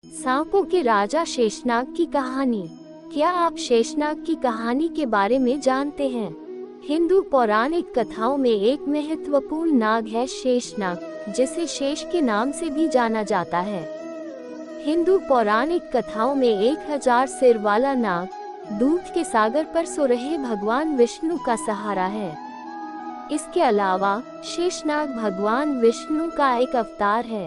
सांपों के राजा शेषनाग की कहानी। क्या आप शेषनाग की कहानी के बारे में जानते हैं? हिंदू पौराणिक कथाओं में एक महत्वपूर्ण नाग है शेषनाग, जिसे शेष के नाम से भी जाना जाता है। हिंदू पौराणिक कथाओं में 1000 सिर वाला नाग दूध के सागर पर सो रहे भगवान विष्णु का सहारा है। इसके अलावा शेषनाग भगवान विष्णु का एक अवतार है।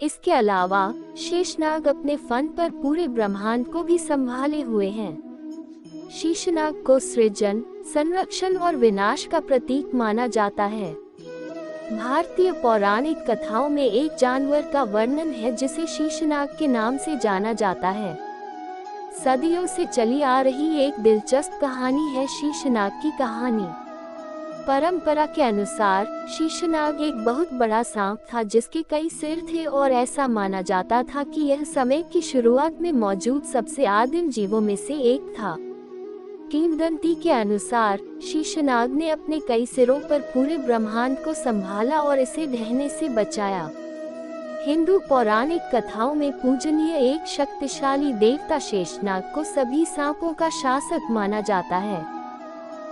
इसके अलावा शेषनाग अपने फन पर पूरे ब्रह्मांड को भी संभाले हुए हैं। शेषनाग को सृजन, संरक्षण और विनाश का प्रतीक माना जाता है। भारतीय पौराणिक कथाओं में एक जानवर का वर्णन है जिसे शेषनाग के नाम से जाना जाता है। सदियों से चली आ रही एक दिलचस्प कहानी है शेषनाग की कहानी। परंपरा के अनुसार शेषनाग एक बहुत बड़ा सांप था जिसके कई सिर थे और ऐसा माना जाता था कि यह समय की शुरुआत में मौजूद सबसे आदिम जीवों में से एक था। किंवदंती के अनुसार शेषनाग ने अपने कई सिरों पर पूरे ब्रह्मांड को संभाला और इसे ढहने से बचाया। हिंदू पौराणिक कथाओं में पूजनीय एक शक्तिशाली देवता शेषनाग को सभी सांपों का शासक माना जाता है।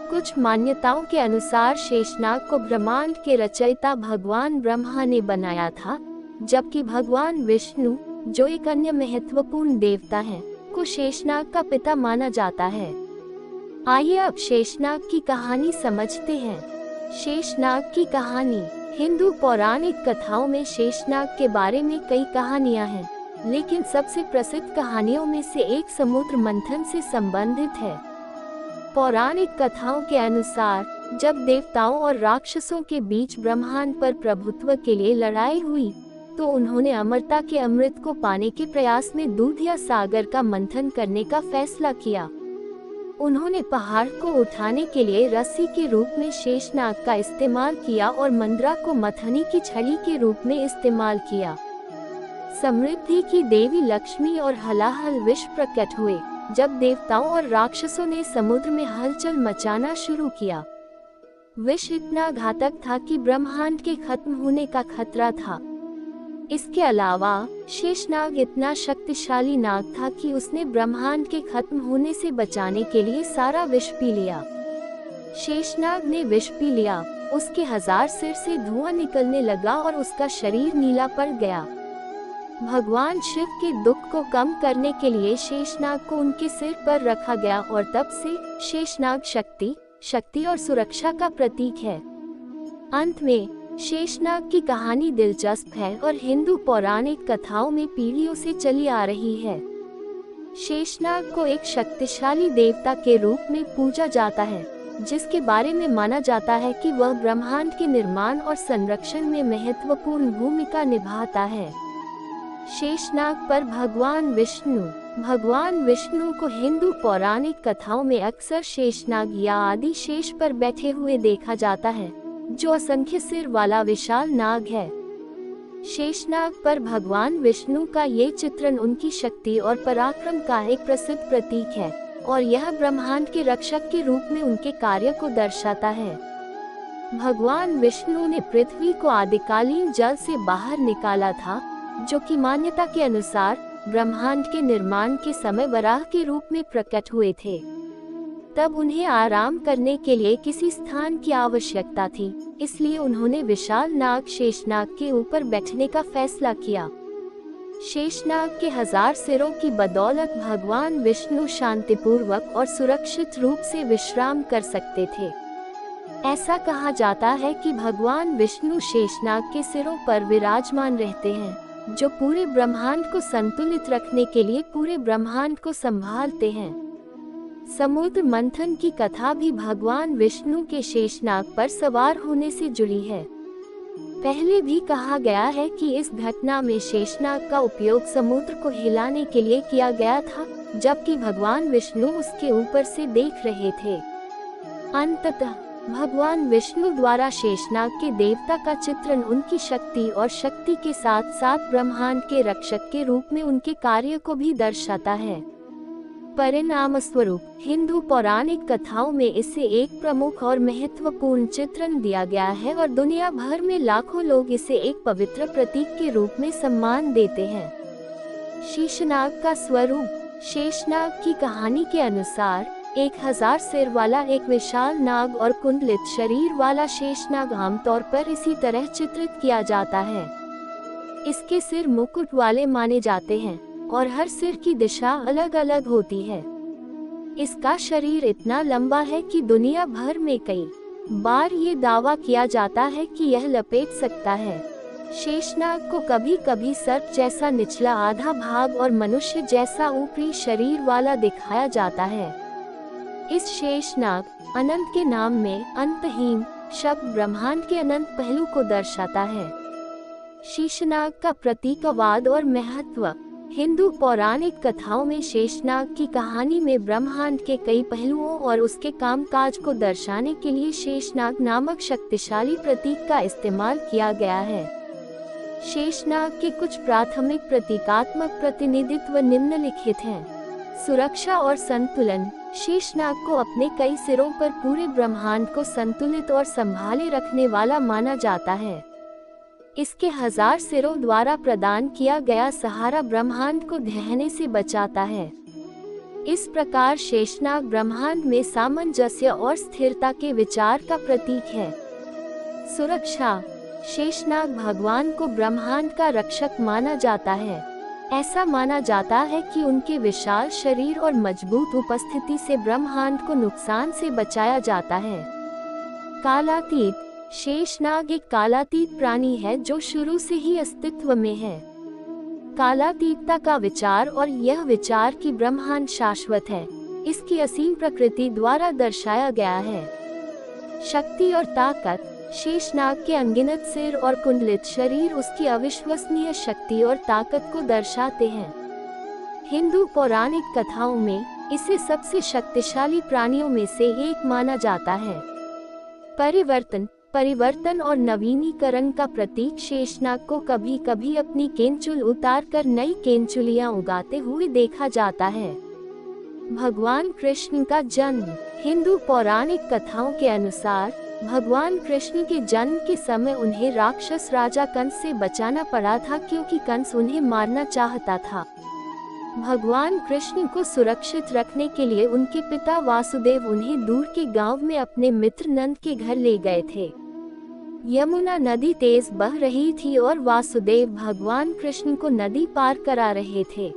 कुछ मान्यताओं के अनुसार शेषनाग को ब्रह्मांड के रचयिता भगवान ब्रह्मा ने बनाया था, जबकि भगवान विष्णु, जो एक अन्य महत्वपूर्ण देवता हैं, को शेषनाग का पिता माना जाता है। आइए अब शेषनाग की कहानी समझते हैं। शेषनाग की कहानी। हिंदू पौराणिक कथाओं में शेषनाग के बारे में कई कहानियां हैं, लेकिन सबसे प्रसिद्ध कहानियों में से एक समुद्र मंथन से संबंधित है। पौराणिक कथाओं के अनुसार जब देवताओं और राक्षसों के बीच ब्रह्मांड पर प्रभुत्व के लिए लड़ाई हुई, तो उन्होंने अमरता के अमृत को पाने के प्रयास में दूध या सागर का मंथन करने का फैसला किया। उन्होंने पहाड़ को उठाने के लिए रस्सी के रूप में शेषनाग का इस्तेमाल किया और मंदरा को मथनी की छड़ी के रूप में इस्तेमाल किया। समृद्धि की देवी लक्ष्मी और हलाहल विष प्रकट हुए जब देवताओं और राक्षसों ने समुद्र में हलचल मचाना शुरू किया। विष इतना घातक था कि ब्रह्मांड के खत्म होने का खतरा था। इसके अलावा शेषनाग इतना शक्तिशाली नाग था कि उसने ब्रह्मांड के खत्म होने से बचाने के लिए सारा विष पी लिया। शेषनाग ने विष पी लिया, उसके 1000 सिर से धुआं निकलने लगा और उसका शरीर नीला पड़ गया। भगवान शिव के दुख को कम करने के लिए शेषनाग को उनके सिर पर रखा गया और तब से शेषनाग शक्ति और सुरक्षा का प्रतीक है। अंत में शेषनाग की कहानी दिलचस्प है और हिंदू पौराणिक कथाओं में पीढ़ियों से चली आ रही है। शेषनाग को एक शक्तिशाली देवता के रूप में पूजा जाता है, जिसके बारे में माना जाता है कि वह ब्रह्मांड के निर्माण और संरक्षण में महत्वपूर्ण भूमिका निभाता है। शेषनाग पर भगवान विष्णु को हिंदू पौराणिक कथाओं में अक्सर शेषनाग या आदि शेष पर बैठे हुए देखा जाता है, जो असंख्य सिर वाला विशाल नाग है। शेषनाग पर भगवान विष्णु का ये चित्रण उनकी शक्ति और पराक्रम का एक प्रसिद्ध प्रतीक है और यह ब्रह्मांड के रक्षक के रूप में उनके कार्य को दर्शाता है। भगवान विष्णु ने पृथ्वी को आदिकालीन जल से बाहर निकाला था, जो कि मान्यता के अनुसार ब्रह्मांड के निर्माण के समय वराह के रूप में प्रकट हुए थे। तब उन्हें आराम करने के लिए किसी स्थान की आवश्यकता थी, इसलिए उन्होंने विशाल नाग शेषनाग के ऊपर बैठने का फैसला किया। शेषनाग के 1000 सिरों की बदौलत भगवान विष्णु शांतिपूर्वक और सुरक्षित रूप से विश्राम कर सकते थे। ऐसा कहा जाता है कि भगवान विष्णु शेषनाग के सिरों पर विराजमान रहते हैं, जो पूरे ब्रह्मांड को संतुलित रखने के लिए पूरे ब्रह्मांड को संभालते हैं। समुद्र मंथन की कथा भी भगवान विष्णु के शेषनाग पर सवार होने से जुड़ी है। पहले भी कहा गया है कि इस घटना में शेषनाग का उपयोग समुद्र को हिलाने के लिए किया गया था, जबकि भगवान विष्णु उसके ऊपर से देख रहे थे। अंततः भगवान विष्णु द्वारा शेषनाग के देवता का चित्रण उनकी शक्ति और शक्ति के साथ साथ ब्रह्मांड के रक्षक के रूप में उनके कार्य को भी दर्शाता है। परिणाम स्वरूप हिंदू पौराणिक कथाओं में इसे एक प्रमुख और महत्वपूर्ण चित्रण दिया गया है और दुनिया भर में लाखों लोग इसे एक पवित्र प्रतीक के रूप में सम्मान देते हैं। शेषनाग का स्वरूप। शेषनाग की कहानी के अनुसार 1000 सिर वाला एक विशाल नाग और कुंडलित शरीर वाला शेषनाग आमतौर पर इसी तरह चित्रित किया जाता है। इसके सिर मुकुट वाले माने जाते हैं और हर सिर की दिशा अलग अलग होती है। इसका शरीर इतना लंबा है कि दुनिया भर में कई बार ये दावा किया जाता है कि यह लपेट सकता है। शेषनाग को कभी कभी सर्प जैसा निचला आधा भाग और मनुष्य जैसा ऊपरी शरीर वाला दिखाया जाता है। इस शेषनाग अनंत के नाम में अंतहीन शब्द ब्रह्मांड के अनंत पहलू को दर्शाता है। शेषनाग का प्रतीकवाद और महत्व। हिंदू पौराणिक कथाओं में शेषनाग की कहानी में ब्रह्मांड के कई पहलुओं और उसके कामकाज को दर्शाने के लिए शेषनाग नामक शक्तिशाली प्रतीक का इस्तेमाल किया गया है। शेषनाग के कुछ प्राथमिक प्रतीकात्मक प्रतिनिधित्व निम्नलिखित हैं। सुरक्षा और संतुलन। शेषनाग को अपने कई सिरों पर पूरे ब्रह्मांड को संतुलित और संभाले रखने वाला माना जाता है। इसके 1000 सिरों द्वारा प्रदान किया गया सहारा ब्रह्मांड को ढहने से बचाता है। इस प्रकार शेषनाग ब्रह्मांड में सामंजस्य और स्थिरता के विचार का प्रतीक है। सुरक्षा। शेषनाग भगवान को ब्रह्मांड का रक्षक माना जाता है। ऐसा माना जाता है कि उनके विशाल शरीर और मजबूत उपस्थिति से ब्रह्मांड को नुकसान से बचाया जाता है। कालातीत। शेषनाग एक कालातीत प्राणी है जो शुरू से ही अस्तित्व में है। कालातीतता का विचार और यह विचार कि ब्रह्मांड शाश्वत है, इसकी असीम प्रकृति द्वारा दर्शाया गया है। शक्ति और ताकत। शेषनाग के अनगिनत सिर और कुंडलित शरीर उसकी अविश्वसनीय शक्ति और ताकत को दर्शाते हैं। हिंदू पौराणिक कथाओं में इसे सबसे शक्तिशाली प्राणियों में से एक माना जाता है। परिवर्तन और नवीनीकरण का प्रतीक। शेषनाग को कभी कभी अपनी केंचुल उतार कर नई केंचुलियां उगाते हुए देखा जाता है। भगवान कृष्ण का जन्म। हिंदू पौराणिक कथाओं के अनुसार भगवान कृष्ण के जन्म के समय उन्हें राक्षस राजा कंस से बचाना पड़ा था, क्योंकि कंस उन्हें मारना चाहता था। भगवान कृष्ण को सुरक्षित रखने के लिए उनके पिता वासुदेव उन्हें दूर के गांव में अपने मित्र नंद के घर ले गए थे। यमुना नदी तेज बह रही थी और वासुदेव भगवान कृष्ण को नदी पार करा रहे थे।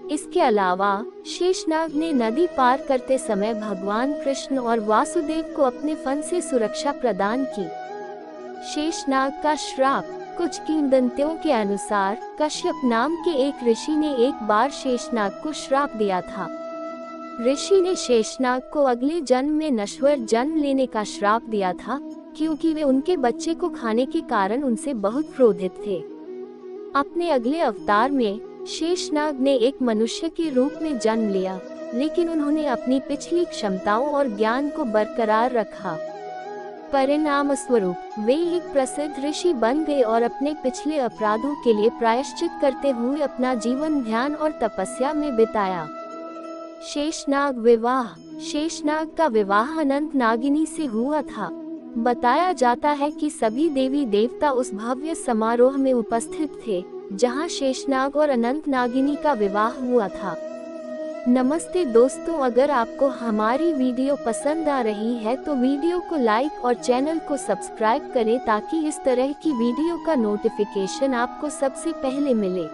इसके अलावा शेषनाग ने नदी पार करते समय भगवान कृष्ण और वासुदेव को अपने फन से सुरक्षा प्रदान की। शेषनाग का श्राप। कुछ किंवदंतियों के अनुसार कश्यप नाम के एक ऋषि ने एक बार शेषनाग को श्राप दिया था। ऋषि ने शेषनाग को अगले जन्म में नश्वर जन्म लेने का श्राप दिया था, क्योंकि वे उनके बच्चे को खाने के कारण उनसे बहुत क्रोधित थे। अपने अगले अवतार में शेषनाग ने एक मनुष्य के रूप में जन्म लिया, लेकिन उन्होंने अपनी पिछली क्षमताओं और ज्ञान को बरकरार रखा। परिणाम स्वरूप वे एक प्रसिद्ध ऋषि बन गए और अपने पिछले अपराधों के लिए प्रायश्चित करते हुए अपना जीवन ध्यान और तपस्या में बिताया। शेषनाग विवाह। शेषनाग का विवाह अनंत नागिनी से हुआ था। बताया जाता है कि सभी देवी देवता उस भव्य समारोह में उपस्थित थे, जहां शेषनाग और अनंत नागिनी का विवाह हुआ था। नमस्ते दोस्तों, अगर आपको हमारी वीडियो पसंद आ रही है तो वीडियो को लाइक और चैनल को सब्सक्राइब करें, ताकि इस तरह की वीडियो का नोटिफिकेशन आपको सबसे पहले मिले।